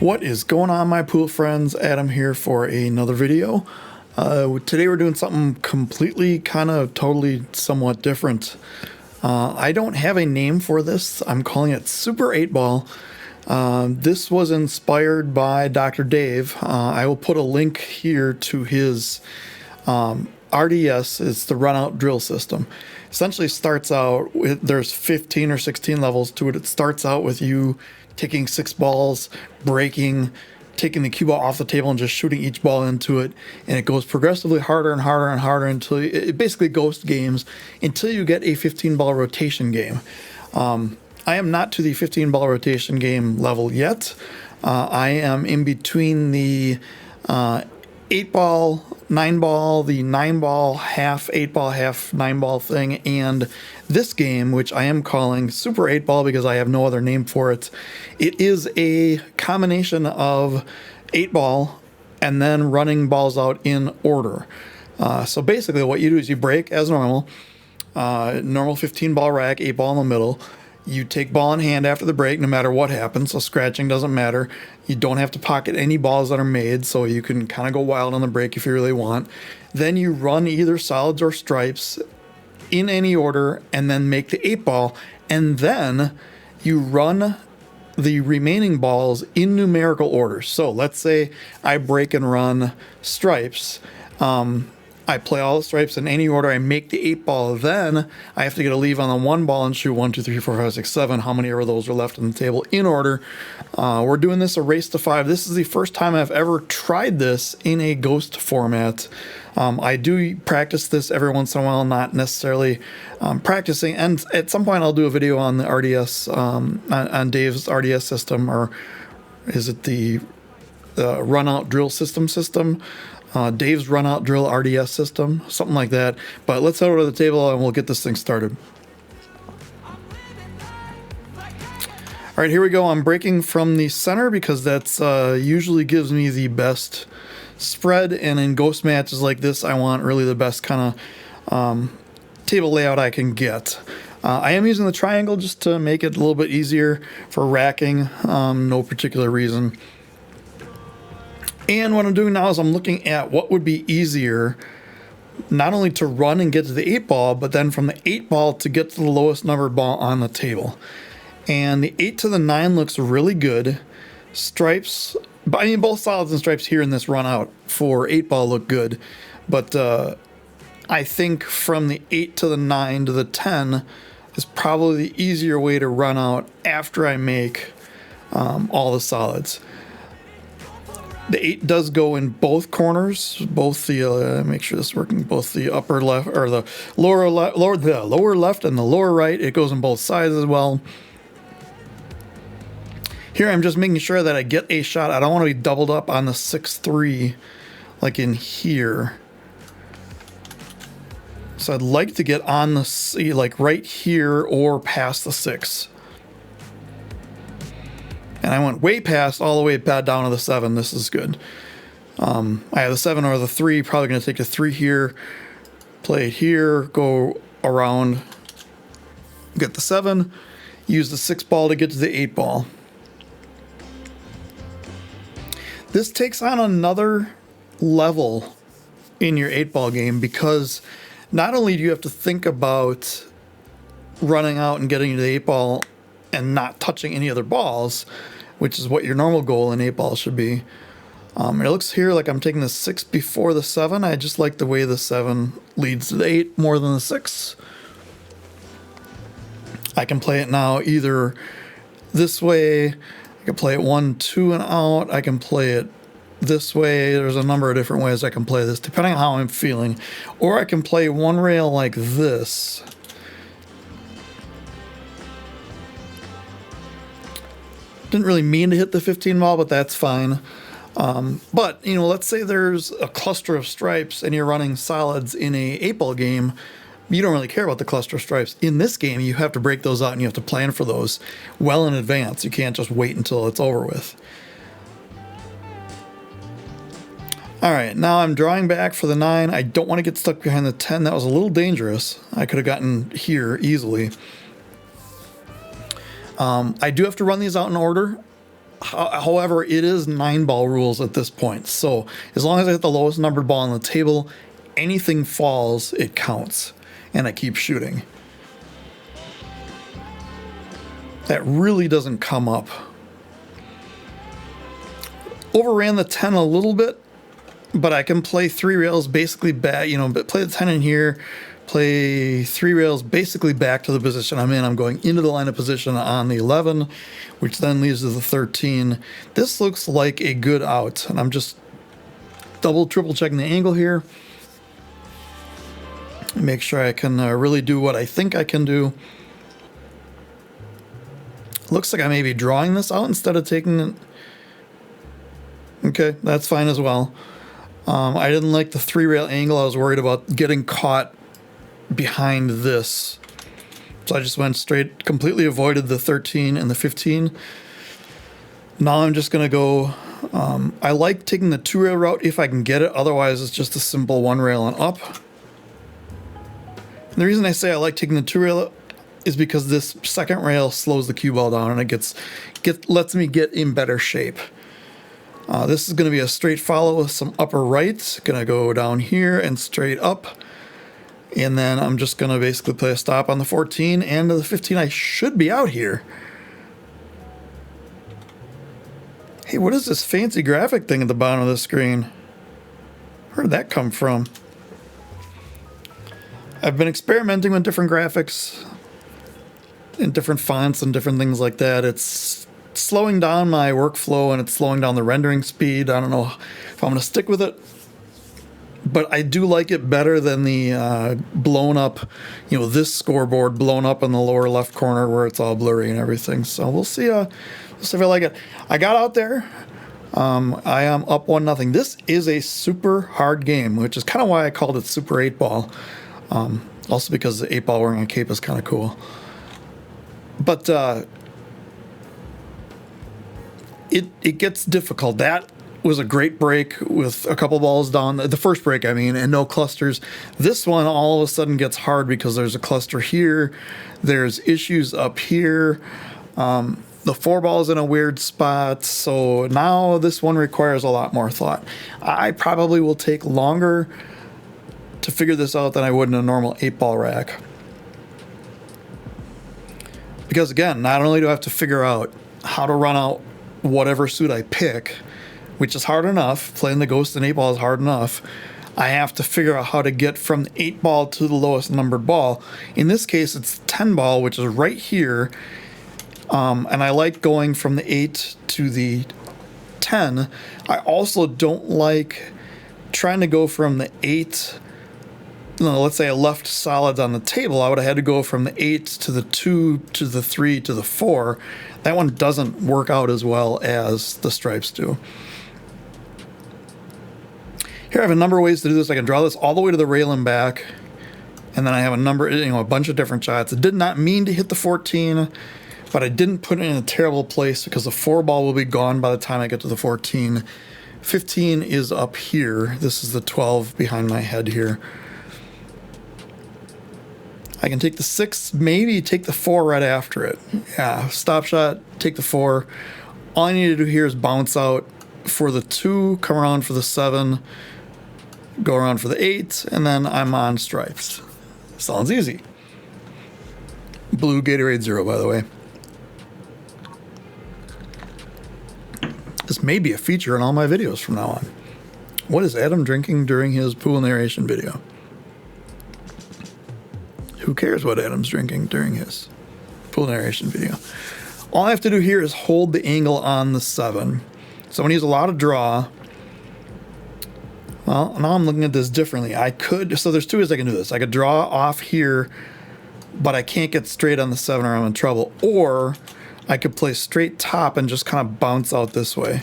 What is going on, my pool friends? Adam here for another video. Today we're doing something completely, totally, somewhat different. I don't have a name for this. I'm calling it Super 8 Ball. This was inspired by Dr. Dave. I will put a link here to his RDS. It's the run out drill system. Essentially starts out with, there's 15 or 16 levels to it. It starts out with you taking 6 balls, breaking, taking the cue ball off the table and just shooting each ball into it, and it goes progressively harder and harder and harder until it basically ghost games until you get a 15 ball rotation game. I am not to the 15 ball rotation game level yet. I am in between the 8 ball, 9 ball, the 9 ball, half 8 ball, half 9 ball thing, and this game, which I am calling Super 8 Ball because I have no other name for it. It is a combination of 8 ball and then running balls out in order. So basically what you do is you break as normal, normal 15 ball rack, 8 ball in the middle. You take ball in hand after the break no matter what happens, so scratching doesn't matter. You don't have to pocket any balls that are made, so you can kind of go wild on the break if you really want. Then you run either solids or stripes in any order and then make the 8 ball, and then you run the remaining balls in numerical order. So let's say I break and run stripes. I play all the stripes in any order. I make the 8 ball. Then I have to get a leave on the 1 ball and shoot 1, 2, 3, 4, 5, 6, 7. How many of those are left on the table in order? We're doing this a race to 5. This is the first time I've ever tried this in a ghost format. I do practice this every once in a while, not necessarily practicing. And at some point I'll do a video on the RDS, on Dave's RDS system, or is it the run out drill system? Dave's run out drill RDS system, something like that. But let's head over to the table and we'll get this thing started. All right, here we go. I'm breaking from the center because that's usually gives me the best spread, and in ghost matches like this I want really the best kind of table layout I can get. I am using the triangle just to make it a little bit easier for racking, no particular reason. And what I'm doing now is I'm looking at what would be easier, not only to run and get to the 8 ball, but then from the 8 ball to get to the lowest numbered ball on the table. And the 8 to the 9 looks really good. Stripes, I mean both solids and stripes here in this run out for 8 ball look good. But I think from the 8 to the 9 to the 10 is probably the easier way to run out after I make all the solids. The 8 does go in both corners, both the, make sure this is working, both the upper left, or the lower left and the lower right. It goes on both sides as well. Here I'm just making sure that I get a shot. I don't want to be doubled up on the 6-3 like in here. So I'd like to get on the C, like right here or past the 6. And I went way past, all the way down to the 7. This is good. I have the 7 or the 3. Probably going to take the 3 here, play it here, go around, get the 7, use the 6 ball to get to the 8 ball. This takes on another level in your 8 ball game because not only do you have to think about running out and getting to the 8 ball and not touching any other balls, which is what your normal goal in 8 ball should be. It looks here like I'm taking the 6 before the 7. I just like the way the 7 leads to the 8 more than the 6. I can play it now either this way. I can play it 1, 2 and out. I can play it this way. There's a number of different ways I can play this depending on how I'm feeling. Or I can play one rail like this. Didn't really mean to hit the 15 ball, but that's fine. But, you know, let's say there's a cluster of stripes and you're running solids in a 8 ball game. You don't really care about the cluster of stripes. In this game, you have to break those out and you have to plan for those well in advance. You can't just wait until it's over with. All right, now I'm drawing back for the 9. I don't want to get stuck behind the 10. That was a little dangerous. I could have gotten here easily. I do have to run these out in order. However, it is 9-ball rules at this point. So as long as I hit the lowest numbered ball on the table, anything falls, it counts. And I keep shooting. That really doesn't come up. Overran the 10 a little bit, but I can play 3 rails basically back, but play the 10 in here, play 3 rails basically back to the position I'm in. I'm going into the line of position on the 11, which then leads to the 13. This looks like a good out, and I'm just triple checking the angle here. Make sure I can really do what I think I can do. Looks like I may be drawing this out instead of taking it. Okay, that's fine as well. I didn't like the 3-rail angle. I was worried about getting caught behind this. So I just went straight, completely avoided the 13 and the 15. Now I'm just going to go, I like taking the 2-rail route if I can get it. Otherwise, it's just a simple 1-rail and up. And the reason I say I like taking the 2-rail is because this second rail slows the cue ball down and it lets me get in better shape. This is going to be a straight follow with some upper right. Going to go down here and straight up. And then I'm just going to basically play a stop on the 14 and the 15. I should be out here. Hey, what is this fancy graphic thing at the bottom of the screen? Where did that come from? I've been experimenting with different graphics and different fonts and different things like that. It's slowing down my workflow and it's slowing down the rendering speed. I don't know if I'm going to stick with it, but I do like it better than the blown up, this scoreboard blown up in the lower left corner where it's all blurry and everything. So we'll see if I like it. I got out there. I am up 1-0. This is a super hard game, which is kind of why I called it Super 8-Ball. Also because the 8-ball wearing a cape is kind of cool. But it gets difficult. That was a great break with a couple balls down. The first break, I mean, and no clusters. This one all of a sudden gets hard because there's a cluster here. There's issues up here. The 4-ball's in a weird spot. So now this one requires a lot more thought. I probably will take longer to figure this out than I would in a normal 8-ball rack. Because again, not only do I have to figure out how to run out whatever suit I pick, which is hard enough, playing the Ghost and 8-ball is hard enough, I have to figure out how to get from the 8-ball to the lowest numbered ball. In this case, it's 10-ball, which is right here. And I like going from the 8 to the 10. I also don't like trying to go from the 8. Let's say I left solids on the table, I would have had to go from the 8 to the 2 to the 3 to the 4. That one doesn't work out as well as the stripes do. Here I have a number of ways to do this. I can draw this all the way to the rail and back, and then I have a bunch of different shots. I did not mean to hit the 14, but I didn't put it in a terrible place because the 4-ball will be gone by the time I get to the 14. 15 is up here. This is the 12 behind my head here. I can take the 6, maybe take the 4 right after it. Yeah, stop shot, take the 4. All I need to do here is bounce out for the 2, come around for the 7, go around for the 8, and then I'm on stripes. Sounds easy. Blue Gatorade Zero, by the way. This may be a feature in all my videos from now on. What is Adam drinking during his pool narration video? Who cares what Adam's drinking during his pool narration video? All I have to do here is hold the angle on the 7. So I'm going to use a lot of draw. Well, now I'm looking at this differently. So there's 2 ways I can do this. I could draw off here, but I can't get straight on the 7 or I'm in trouble. Or I could play straight top and just kind of bounce out this way.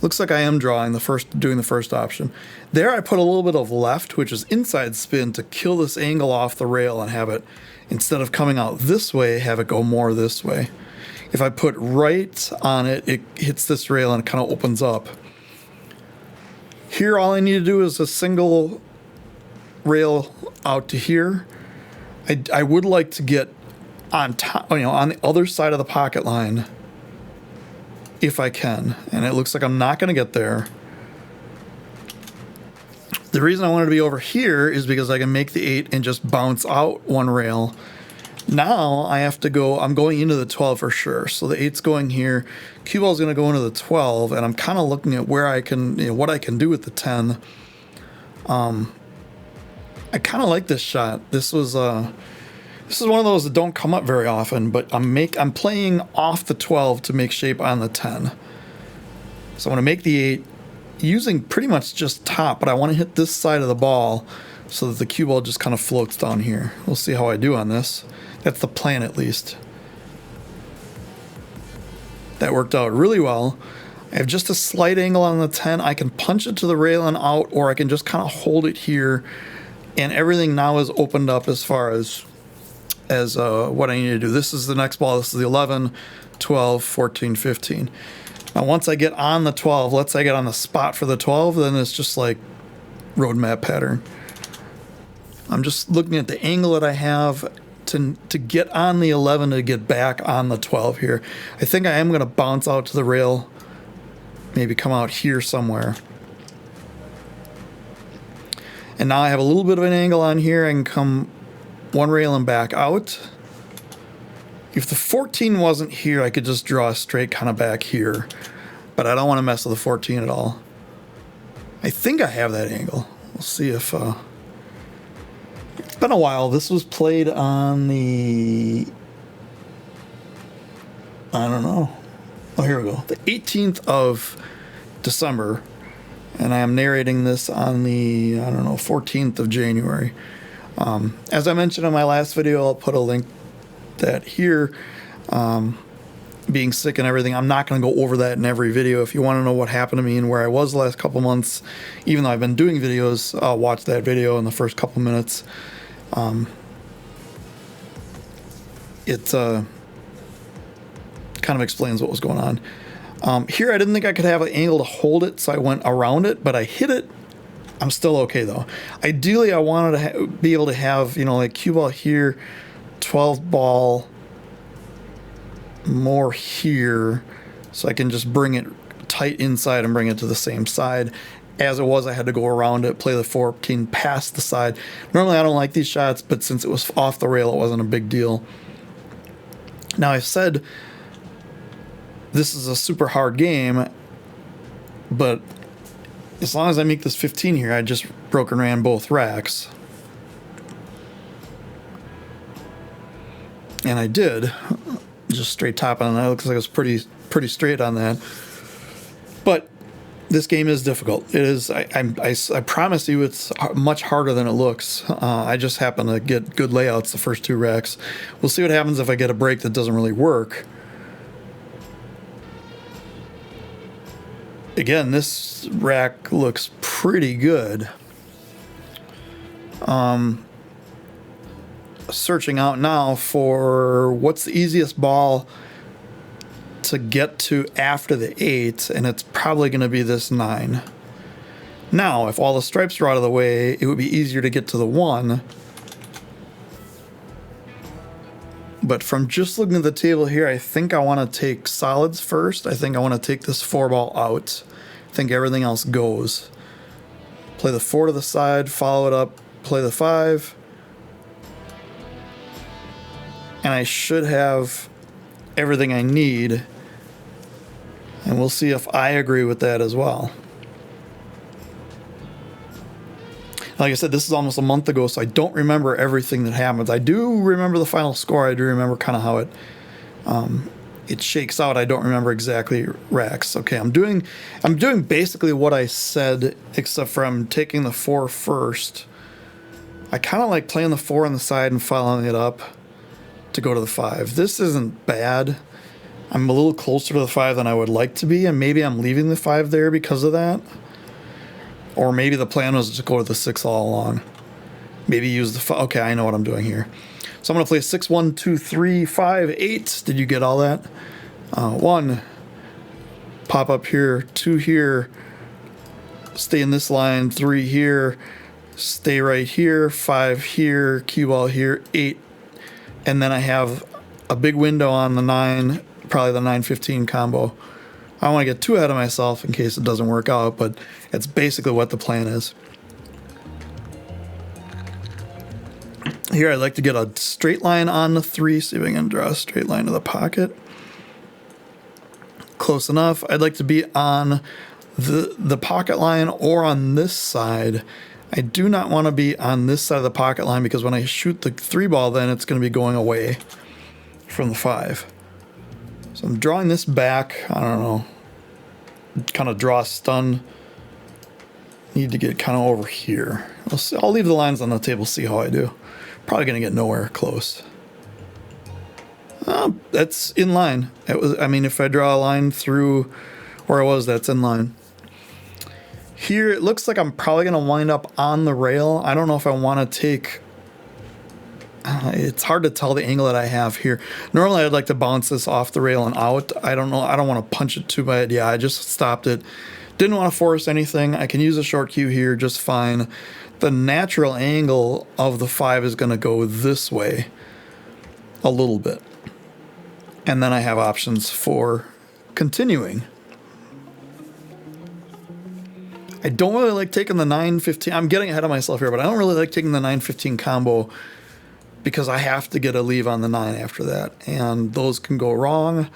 Looks like I am doing the first option. There I put a little bit of left, which is inside spin, to kill this angle off the rail and have it, instead of coming out this way, have it go more this way. If I put right on it, it hits this rail and it kind of opens up. Here all I need to do is a single rail out to here. I would like to get on top, on the other side of the pocket line if I can. And it looks like I'm not going to get there. The reason I wanted to be over here is because I can make the 8 and just bounce out one rail. Now I have to go, I'm going into the 12 for sure. So the 8's going here. Cue ball's going to go into the 12, and I'm kind of looking at where I can, what I can do with the 10. I kind of like this shot. This is one of those that don't come up very often, but I'm playing off the 12 to make shape on the 10. So I'm going to make the 8 using pretty much just top, but I want to hit this side of the ball so that the cue ball just kind of floats down here. We'll see how I do on this. That's the plan, at least. That worked out really well. I have just a slight angle on the 10. I can punch it to the rail and out, or I can just kind of hold it here, and everything now is opened up as far as what I need to do. This is the next ball. This is the 11, 12, 14, 15. Now, once I get on the 12, let's say I get on the spot for the 12, then it's just like roadmap pattern. I'm just looking at the angle that I have to get on the 11 to get back on the 12 here. I think I am going to bounce out to the rail, maybe come out here somewhere. And now I have a little bit of an angle on here. I can come one rail and back out. If the 14 wasn't here, I could just draw a straight kind of back here. But I don't want to mess with the 14 at all. I think I have that angle. We'll see if... It's been a while. This was played on the... I don't know. Oh, here we go. The 18th of December. And I am narrating this on the, 14th of January. As I mentioned in my last video, I'll put a link that here, being sick and everything. I'm not going to go over that in every video. If you want to know what happened to me and where I was the last couple months, even though I've been doing videos, watch that video in the first couple minutes. It kind of explains what was going on. Here I didn't think I could have an angle to hold it, so I went around it, but I hit it. I'm still okay though. Ideally, I wanted to be able to have, like cue ball here, 12 ball more here, so I can just bring it tight inside and bring it to the same side. As it was, I had to go around it, play the 14 past the side. Normally, I don't like these shots, but since it was off the rail, it wasn't a big deal. Now, I've said this is a super hard game, but as long as I make this 15 here, I just broke and ran both racks. And I did. Just straight top on that. It looks like it was pretty straight on that. But this game is difficult. It is. I promise you, it's much harder than it looks. I just happen to get good layouts the first two racks. We'll see what happens if I get a break that doesn't really work. Again, this rack looks pretty good. Searching out now for what's the easiest ball to get to after the 8, and it's probably going to be this 9. Now, if all the stripes are out of the way, it would be easier to get to the 1. But from just looking at the table here, I think I want to take solids first. I think I want to take this 4 ball out. I think everything else goes. Play the 4 to the side, follow it up, play the 5. And I should have everything I need. And we'll see if I agree with that as well. Like I said, this is almost a month ago, so I don't remember everything that happens. I do remember the final score. I do remember kind of how it shakes out. I don't remember exactly racks. Okay, I'm doing basically what I said, except for I'm taking the 4 first. I kind of like playing the 4 on the side and following it up to go to the 5. This isn't bad. I'm a little closer to the 5 than I would like to be, and maybe I'm leaving the 5 there because of that. Or maybe the plan was to go to the 6 all along. Maybe use the 5. Okay, I know what I'm doing here. So I'm going to play 6, 1, 2, 3, 5, 8. Did you get all that? 1. Pop up here. 2 here. Stay in this line. 3 here. Stay right here. 5 here. Cue ball here. 8. And then I have a big window on the 9, probably the 9-15 combo. I don't want to get too ahead of myself in case it doesn't work out, but it's basically what the plan is. Here I'd like to get a straight line on the 3, see if I can draw a straight line to the pocket. Close enough. I'd like to be on the pocket line or on this side. I do not want to be on this side of the pocket line because when I shoot the 3 ball, then it's going to be going away from the 5. So I'm drawing this back. I don't know. Kind of draw a stun. Need to get kind of over here. I'll leave the lines on the table, see how I do. Probably going to get nowhere close. That's in line. I mean, if I draw a line through where I was, that's in line. Here, it looks like I'm probably going to wind up on the rail. I don't know if I want to take... it's hard to tell the angle that I have here. Normally, I'd like to bounce this off the rail and out. I don't know. I don't want to punch it too bad. Yeah, I just stopped it. Didn't want to force anything. I can use a short cue here just fine. The natural angle of the 5 is going to go this way a little bit. And then I have options for continuing. I don't really like taking the 9-15. I'm getting ahead of myself here, but I don't really like taking the 9-15 combo because I have to get a leave on the 9 after that. And those can go wrong.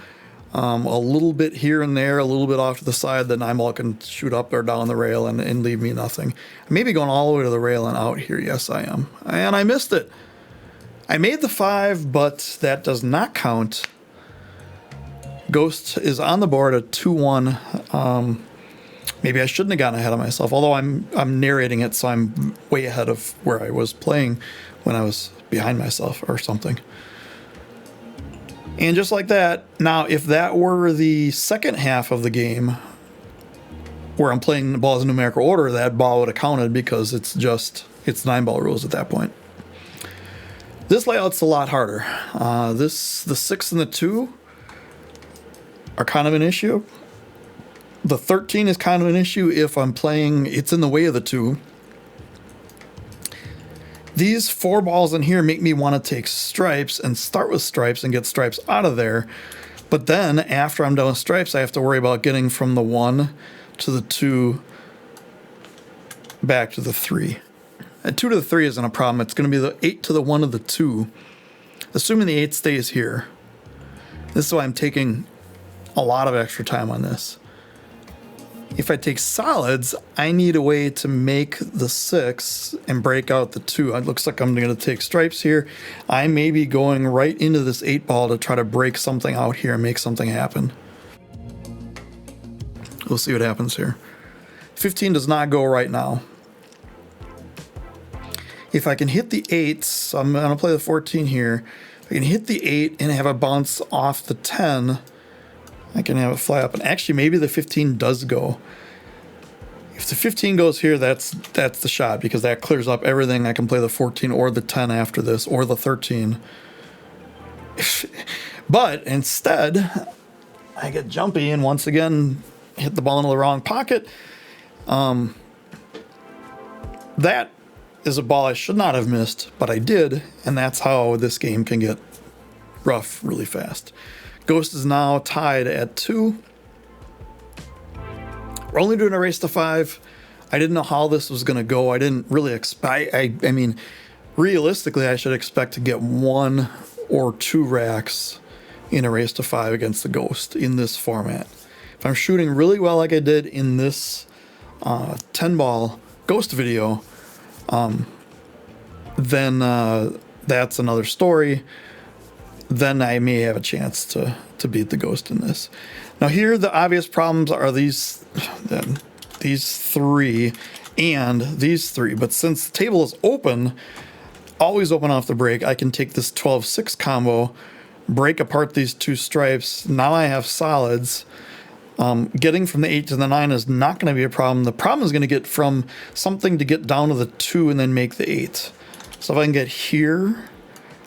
A little bit here and there, a little bit off to the side, the 9 ball can shoot up or down the rail and leave me nothing. Maybe going all the way to the rail and out here. Yes, I am. And I missed it. I made the 5, but that does not count. Ghost is on the board at 2-1. Maybe I shouldn't have gotten ahead of myself, although I'm narrating it, so I'm way ahead of where I was playing when I was behind myself or something. And just like that, now if that were the second half of the game, where I'm playing the balls in numerical order, that ball would have counted because it's 9-ball rules at that point. This layout's a lot harder. The 6 and the 2 are kind of an issue. The 13 is kind of an issue if I'm playing, it's in the way of the 2. These 4 balls in here make me want to take stripes and start with stripes and get stripes out of there. But then after I'm done with stripes, I have to worry about getting from the 1 to the 2 back to the 3. A 2 to the 3 isn't a problem. It's going to be the 8 to the 1 to the 2, assuming the 8 stays here. This is why I'm taking a lot of extra time on this. If I take solids, I need a way to make the 6 and break out the 2. It looks like I'm going to take stripes here. I may be going right into this 8 ball to try to break something out here and make something happen. We'll see what happens here. 15 does not go right now. If I can hit the 8, so I'm going to play the 14 here. If I can hit the 8 and have a bounce off the 10, I can have it fly up. And actually, maybe the 15 does go. If the 15 goes here, that's the shot, because that clears up everything. I can play the 14 or the 10 after this, or the 13. But instead, I get jumpy and once again hit the ball into the wrong pocket. That is a ball I should not have missed, but I did, and that's how this game can get rough really fast. Ghost is now tied at 2. We're only doing a race to 5. I didn't know how this was going to go. I didn't really expect... I mean, realistically, I should expect to get 1 or 2 racks in a race to 5 against the Ghost in this format. If I'm shooting really well like I did in this 10-ball Ghost video, then that's another story. Then I may have a chance to beat the Ghost in this. Now here, the obvious problems are these 3 and these 3. But since the table is open, always open off the break, I can take this 12-6 combo, break apart these 2 stripes. Now I have solids. Getting from the 8 to the 9 is not going to be a problem. The problem is going to get from something to get down to the 2 and then make the 8. So if I can get here,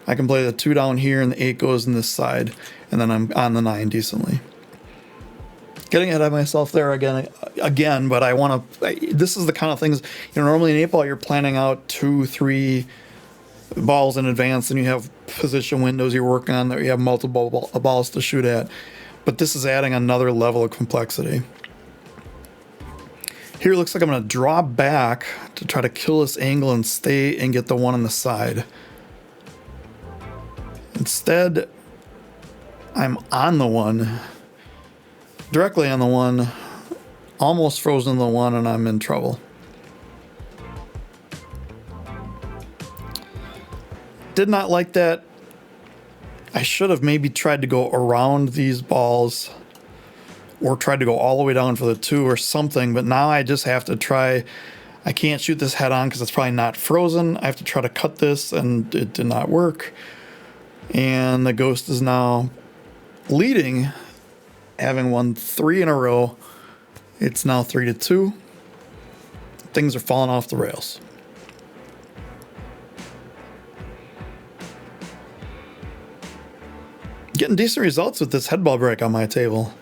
I can play the 2 down here and the 8 goes in this side, and then I'm on the 9 decently. Getting ahead of myself there again, but I want to... This is the kind of things... normally in 8-ball, you're planning out 2, 3 balls in advance, and you have position windows you're working on, that you have multiple balls to shoot at. but this is adding another level of complexity. Here it looks like I'm going to draw back to try to kill this angle and stay and get the 1 on the side. Instead, I'm on the 1, directly on the 1, almost frozen in the 1, and I'm in trouble. Did not like that. I should have maybe tried to go around these balls or tried to go all the way down for the 2 or something, but now I just have to try. I can't shoot this head on because it's probably not frozen. I have to try to cut this, and it did not work. And the Ghost is now leading, having won 3 in a row. It's now 3-2. Things are falling off the rails. Getting decent results with this headball break on my table.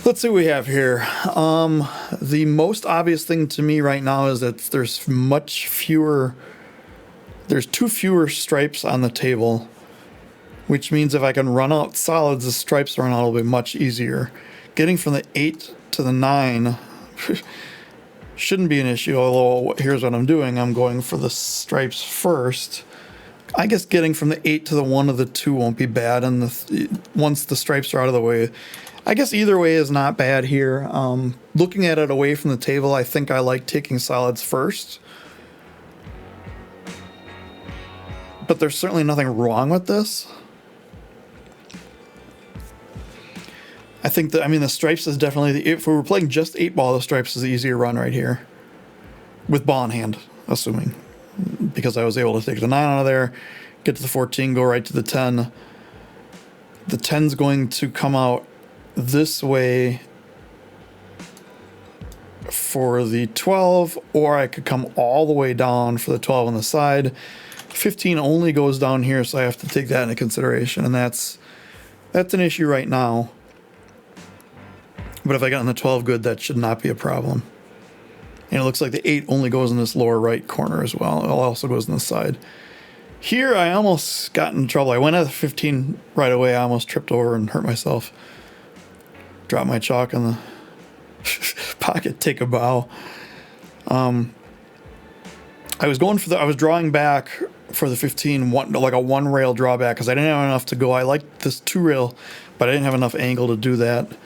Let's see what we have here. The most obvious thing to me right now is that there's two fewer stripes on the table, which means if I can run out solids, the stripes run out will be much easier. Getting from the 8 to the 9 shouldn't be an issue, although here's what I'm doing. I'm going for the stripes first. I guess getting from the 8 to the 1 to the 2 won't be bad, and once the stripes are out of the way, I guess either way is not bad here. Looking at it away from the table, I think I like taking solids first. But there's certainly nothing wrong with this. I think that, the stripes is definitely, if we were playing just 8-ball, the stripes is the easier run right here. With ball in hand, assuming. Because I was able to take the 9 out of there, get to the 14, go right to the 10. The 10's going to come out this way for the 12, or I could come all the way down for the 12 on the side. 15 only goes down here, so I have to take that into consideration, and that's an issue right now. But if I got on the 12 good, that should not be a problem. And it looks like the 8 only goes in this lower right corner as well. It also goes on the side. Here, I almost got in trouble. I went at the 15 right away. I almost tripped over and hurt myself. Dropped my chalk in the pocket, take a bow. I was drawing back for the 15, like a 1-rail drawback, because I didn't have enough to go. I liked this 2-rail, but I didn't have enough angle to do that.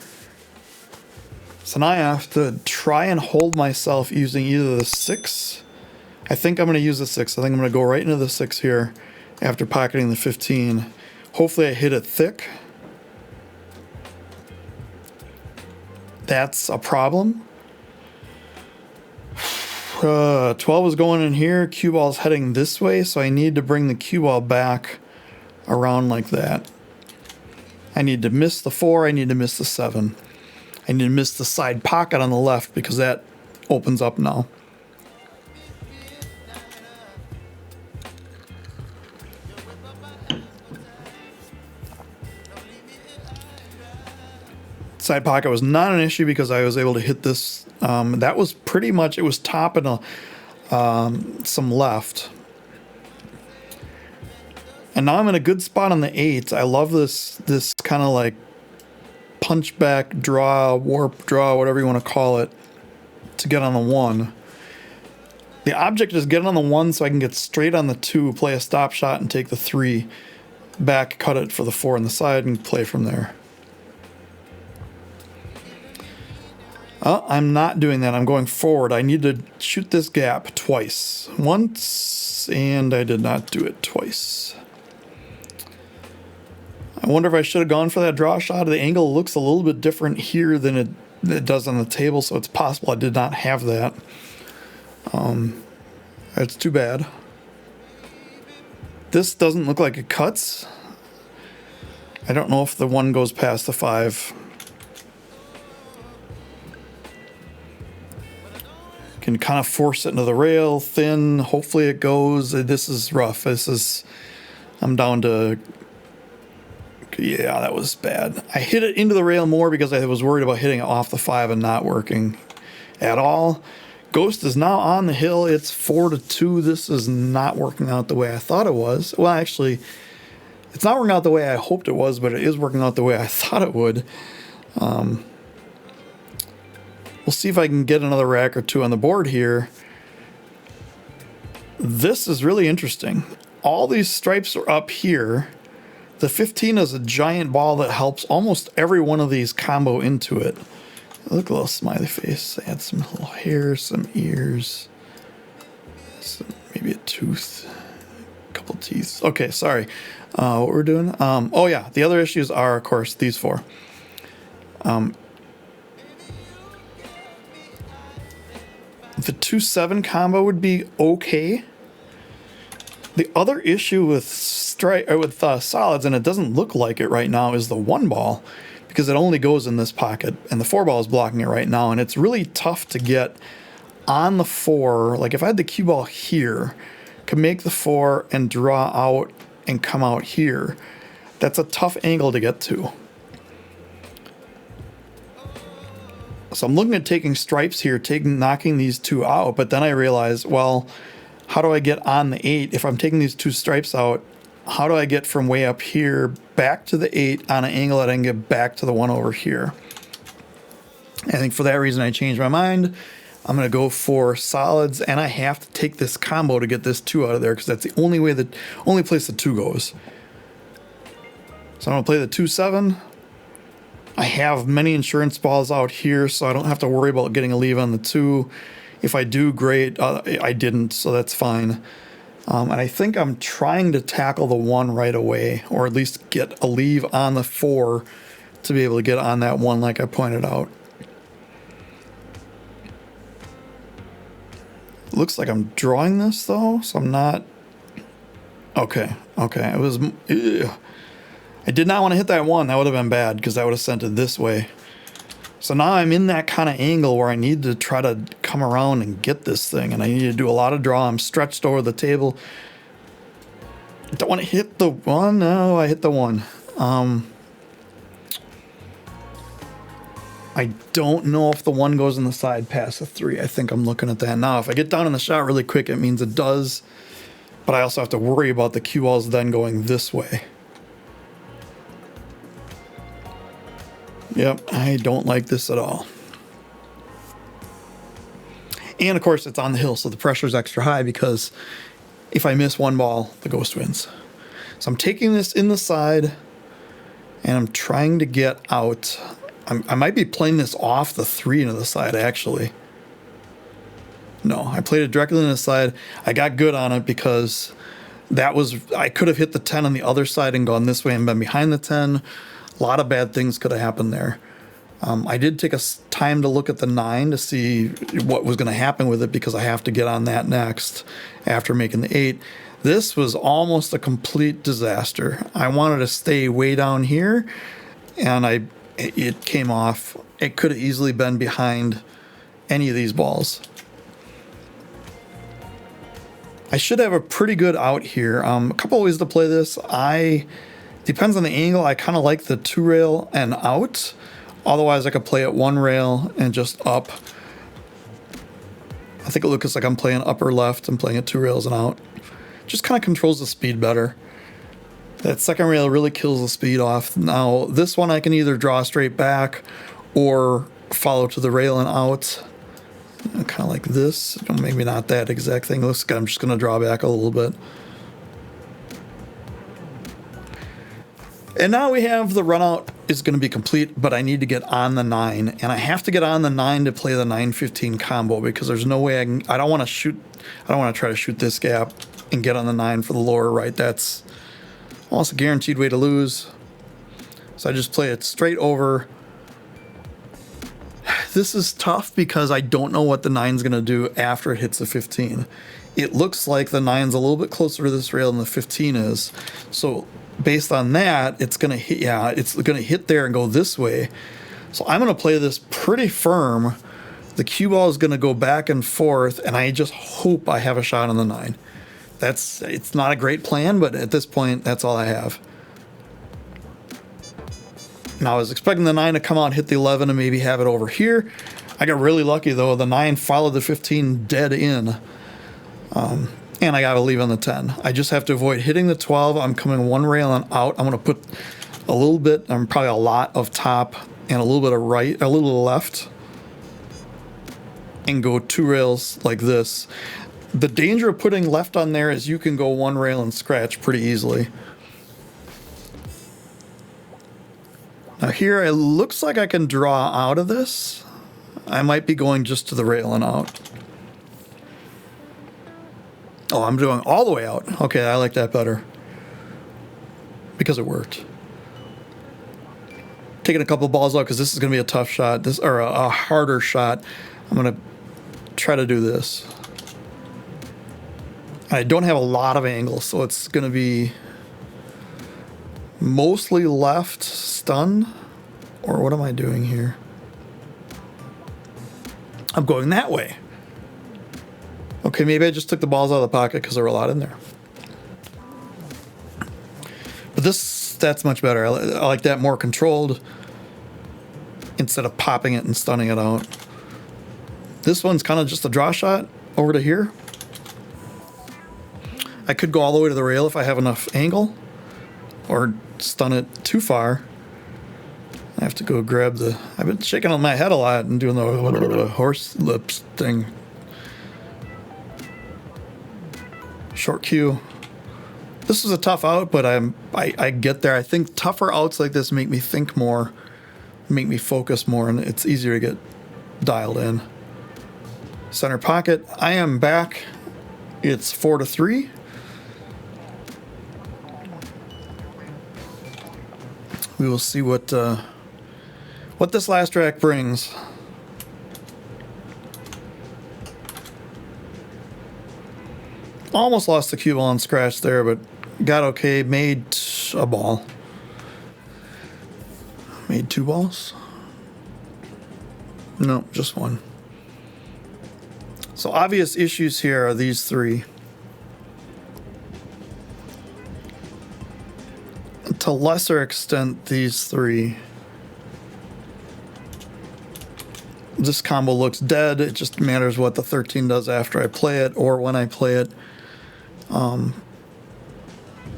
So now I have to try and hold myself using either the 6. I think I'm going to use the 6. I think I'm going to go right into the 6 here after pocketing the 15. Hopefully I hit it thick. That's a problem. 12 is going in here. Cue ball is heading this way, so I need to bring the cue ball back around like that. I need to miss the 4. I need to miss the 7. I need to miss the side pocket on the left because that opens up now. Side pocket was not an issue because I was able to hit this. That was pretty much, it was top and some left. And now I'm in a good spot on the 8. I love this kind of like punch back, draw, warp, draw, whatever you want to call it, to get on the 1. The object is get on the 1 so I can get straight on the 2, play a stop shot, and take the 3 back, cut it for the 4 on the side, and play from there. Oh, I'm not doing that. I'm going forward. I need to shoot this gap twice. Once, and I did not do it twice. I wonder if I should have gone for that draw shot. The angle looks a little bit different here than it does on the table, so it's possible I did not have that. That's too bad. This doesn't look like it cuts. I don't know if the 1 goes past the 5. Can kind of force it into the rail, thin. Hopefully it goes. This is rough. I'm down to, yeah, that was bad. I hit it into the rail more because I was worried about hitting it off the 5 and not working at all. Ghost is now on the hill. It's 4-2. This is not working out the way I thought it was. Well, actually, It's not working out the way I hoped it was, but it is working out the way I thought it would. We'll see if I can get another rack or two on the board here. This is really interesting. All these stripes are up here. The 15 is a giant ball that helps almost every one of these combo into it. Look at a little smiley face. Add some little hair, some ears, maybe a tooth, a couple teeth. Okay, sorry. What we're doing? Oh yeah, the other issues are, of course, these four. The 2-7 combo would be okay. The other issue with solids, and it doesn't look like it right now, is the 1 ball, because it only goes in this pocket, and the 4 ball is blocking it right now, and it's really tough to get on the 4. Like if I had the cue ball here, could make the 4 and draw out and come out here. That's a tough angle to get to. So I'm looking at taking stripes here, knocking these 2 out, but then I realize, well, how do I get on the 8? If I'm taking these 2 stripes out, how do I get from way up here back to the 8 on an angle that I can get back to the 1 over here? I think for that reason I changed my mind. I'm going to go for solids, and I have to take this combo to get this 2 out of there, because that's the only place the 2 goes. So I'm going to play the 2-7. I have many insurance balls out here, so I don't have to worry about getting a leave on the 2. If I do, great. I didn't, so that's fine. And I think I'm trying to tackle the 1 right away, or at least get a leave on the 4 to be able to get on that 1 like I pointed out. Looks like I'm drawing this though, so I'm not. Okay. It was. Ugh. I did not want to hit that 1. That would have been bad, because that would have sent it this way. So now I'm in that kind of angle where I need to try to come around and get this thing, and I need to do a lot of draw. I'm stretched over the table. I don't want to hit the 1. No, I hit the 1. I don't know if the 1 goes in the side past the 3. I think I'm looking at that now. If I get down in the shot really quick, it means it does. But I also have to worry about the cue balls then going this way. Yep, I don't like this at all. And of course, it's on the hill, so the pressure is extra high, because if I miss 1 ball, the ghost wins. So I'm taking this in the side, and I'm trying to get out. I might be playing this off the 3 into the side, actually. No, I played it directly in the side. I got good on it because I could have hit the 10 on the other side and gone this way and been behind the 10. A lot of bad things could have happened there. I did take time to look at the 9 to see what was going to happen with it, because I have to get on that next after making the 8. This was almost a complete disaster. I wanted to stay way down here, and it came off. It could have easily been behind any of these balls. I should have a pretty good out here. A couple of ways to play this. Depends on the angle. I kind of like the 2 rail and out. Otherwise, I could play it 1 rail and just up. I think it looks like I'm playing upper left and playing it 2 rails and out. Just kind of controls the speed better. That second rail really kills the speed off. Now, this one I can either draw straight back or follow to the rail and out. Kind of like this. Maybe not that exact thing. Looks like I'm just going to draw back a little bit. And now we have the run out is going to be complete, but I need to get on the 9, and I have to get on the 9 to play the 9-15 combo, because there's no way I don't want to try to shoot this gap and get on the 9 for the lower right. That's almost a guaranteed way to lose. So I just play it straight over. This is tough because I don't know what the 9's going to do after it hits the 15. It looks like the 9's a little bit closer to this rail than the 15 is. So based on that, it's going to hit, it's going to hit there and go this way. So I'm going to play this pretty firm. The cue ball is going to go back and forth, and I just hope I have a shot on the 9. It's not a great plan, but at this point, that's all I have. Now, I was expecting the 9 to come out, hit the 11, and maybe have it over here. I got really lucky, though. The 9 followed the 15 dead in. And I got to leave on the 10. I just have to avoid hitting the 12. I'm coming one rail and out. I'm going to put a little bit, probably a lot of top and a little bit of right, a little left, and go 2 rails like this. The danger of putting left on there is you can go 1 rail and scratch pretty easily. Now here it looks like I can draw out of this. I might be going just to the rail and out. Oh, I'm doing all the way out. Okay, I like that better. Because it worked. Taking a couple balls out because this is going to be a tough shot. Or a harder shot. I'm going to try to do this. I don't have a lot of angles, so it's going to be mostly left stun. Or what am I doing here? I'm going that way. Okay, maybe I just took the balls out of the pocket because there were a lot in there. But that's much better. I like that more controlled instead of popping it and stunning it out. This one's kind of just a draw shot over to here. I could go all the way to the rail if I have enough angle, or stun it too far. I have to go grab the... I've been shaking on my head a lot and doing the horse lips thing. Short cue. This is a tough out, but I get there. I think tougher outs like this make me think more, make me focus more, and it's easier to get dialed in. Center pocket. I am back. It's 4-3. We will see what this last rack brings. Almost lost the cue ball and scratch there, but got okay. Made a ball. Made 2 balls? No, just 1. So obvious issues here are these 3. To lesser extent, these 3. This combo looks dead. It just matters what the 13 does after I play it or when I play it.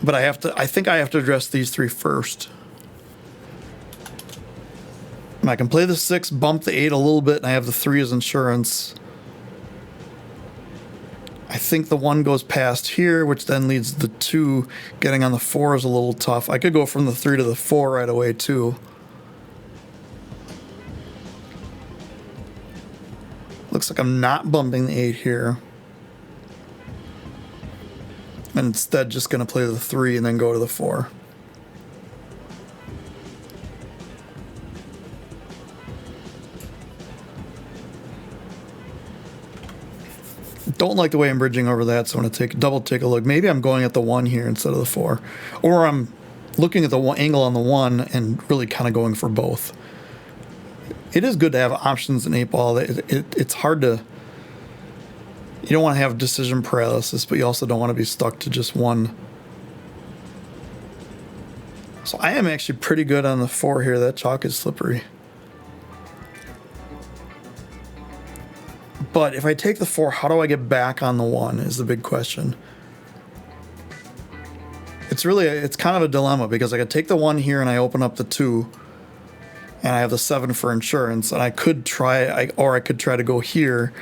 But I think I have to address these 3 first. And I can play the 6, bump the 8 a little bit, and I have the 3 as insurance. I think the 1 goes past here, which then leads the 2. Getting on the 4 is a little tough. I could go from the 3 to the 4 right away, too. Looks like I'm not bumping the 8 here. And instead just going to play the 3 and then go to the 4. Don't like the way I'm bridging over that, so I'm going to take a look. Maybe I'm going at the 1 here instead of the 4. Or I'm looking at the angle on the 1 and really kind of going for both. It is good to have options in 8-ball. It's hard to... You don't want to have decision paralysis, but you also don't want to be stuck to just one. So I am actually pretty good on the 4 here. That chalk is slippery. But if I take the 4, how do I get back on the 1 is the big question. It's kind of a dilemma because I could take the 1 here and I open up the 2 and I have the 7 for insurance, and I could try, or I could try to go here.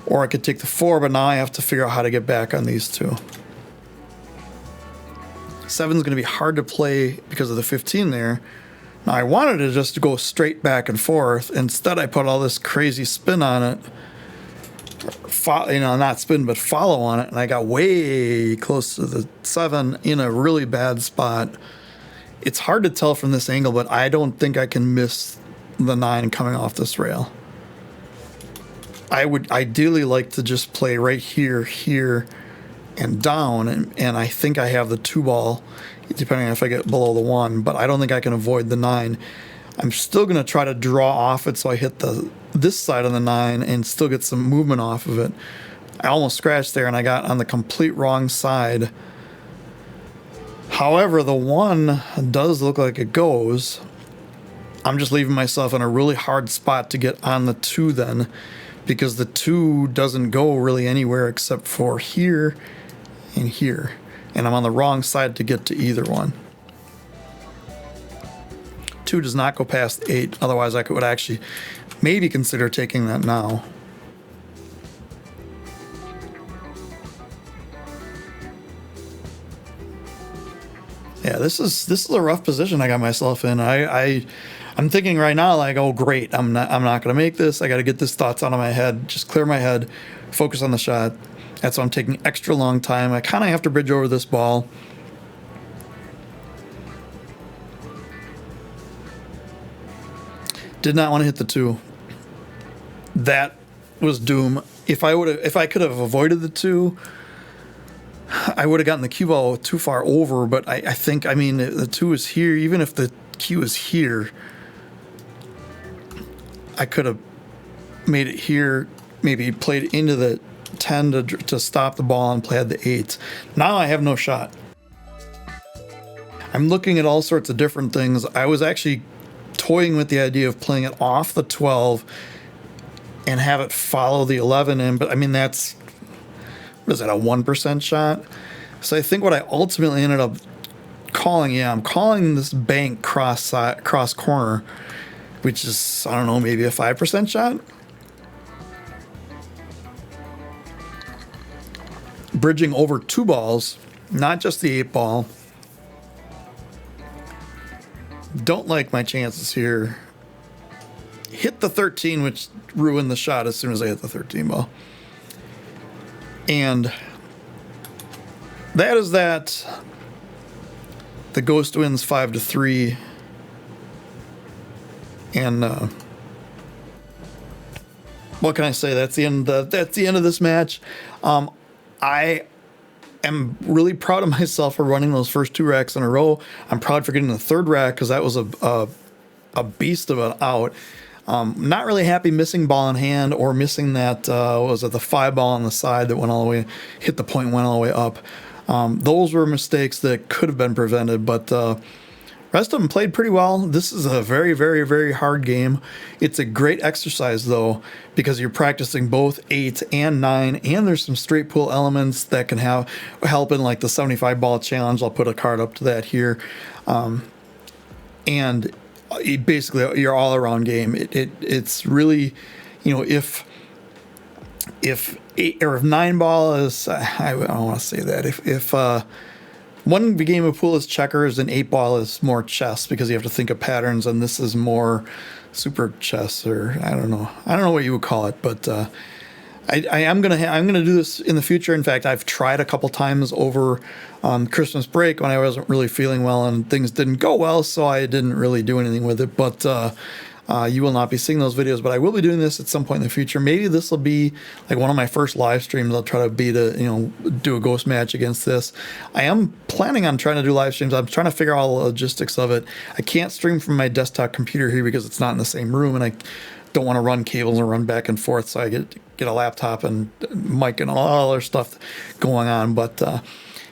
Or I could take the 4, but now I have to figure out how to get back on these 2. 7's going to be hard to play because of the 15 there. Now I wanted to just go straight back and forth. Instead I put all this crazy spin on it. Not spin, but follow on it. And I got way close to the 7 in a really bad spot. It's hard to tell from this angle, but I don't think I can miss the 9 coming off this rail. I would ideally like to just play right here, here, and down, and I think I have the 2 ball, depending on if I get below the 1, but I don't think I can avoid the 9. I'm still going to try to draw off it so I hit this side of the 9 and still get some movement off of it. I almost scratched there, and I got on the complete wrong side. However, the 1 does look like it goes. I'm just leaving myself in a really hard spot to get on the 2 then, because the 2 doesn't go really anywhere except for here and here. And I'm on the wrong side to get to either one. 2 does not go past 8. Otherwise, I would actually maybe consider taking that now. Yeah, this is a rough position I got myself in. I'm thinking right now, like, oh great, I'm not gonna make this. I got to get this thoughts out of my head, just clear my head, focus on the shot. That's why I'm taking extra long time. I kind of have to bridge over this ball. Did not want to hit the 2. That was doom. If I could have avoided the 2, I would have gotten the cue ball too far over. But I think, I mean, the 2 is here. Even if the cue is here, I could have made it here. Maybe played into the 10 to stop the ball and played the 8. Now I have no shot. I'm looking at all sorts of different things. I was actually toying with the idea of playing it off the 12 and have it follow the 11 in, but I mean, that's, what is that, a 1% shot? So I think what I ultimately ended up calling, I'm calling this bank cross corner, which is, I don't know, maybe a 5% shot. Bridging over 2 balls, not just the 8 ball. Don't like my chances here. Hit the 13, which ruined the shot as soon as I hit the 13 ball. And that is that. The Ghost wins 5-3. And what can I say? That's the end. That's the end of this match. I am really proud of myself for running those first 2 racks in a row. I'm proud for getting the 3rd rack because that was a beast of an out. Not really happy missing ball in hand or missing that, was it the 5 ball on the side that went all the way, hit the point, went all the way up. Those were mistakes that could have been prevented, but rest of them played pretty well. This is a very, very, very hard game. It's a great exercise, though, because you're practicing both 8 and 9, and there's some straight pool elements that can help in, like the 75 ball challenge. I'll put a card up to that here. And basically, your all-around game. It's really, you know, if 8 or if 9 ball is, I don't want to say that. If one game of pool is checkers and 8 ball is more chess because you have to think of patterns, and this is more super chess, or I don't know what you would call it, but I'm gonna do this in the future. In fact, I've tried a couple times over Christmas break when I wasn't really feeling well and things didn't go well, so I didn't really do anything with it. But you will not be seeing those videos, but I will be doing this at some point in the future. Maybe this will be like one of my first live streams. I'll try to do a ghost match against this. I am planning on trying to do live streams. I'm trying to figure out all the logistics of it. I can't stream from my desktop computer here because it's not in the same room, and I don't want to run cables and run back and forth, so I get a laptop and mic and all other stuff going on. But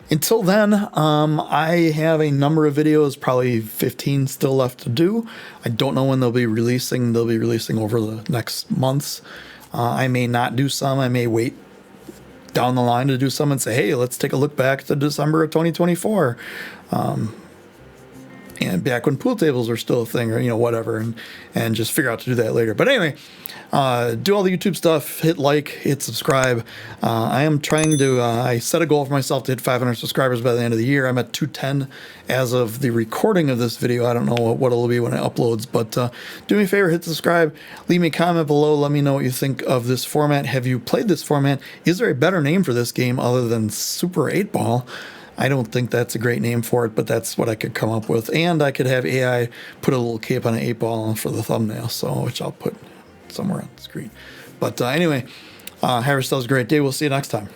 until then, I have a number of videos, probably 15 still left to do. I don't know when they'll be releasing. They'll be releasing over the next months. I may not do some. I may wait down the line to do some and say, hey, let's take a look back to December of 2024. And back when pool tables were still a thing, or whatever, and just figure out to do that later. But anyway, do all the YouTube stuff, hit like, hit subscribe. I am trying to, I set a goal for myself to hit 500 subscribers by the end of the year. I'm at 210 as of the recording of this video. I don't know what it'll be when it uploads, but do me a favor, hit subscribe, leave me a comment below, let me know what you think of this format. Have you played this format? Is there a better name for this game other than Super 8 Ball? I don't think that's a great name for it, but that's what I could come up with. And I could have AI put a little cape on an 8 ball for the thumbnail, which I'll put somewhere on the screen. But anyway, have yourselves a great day. We'll see you next time.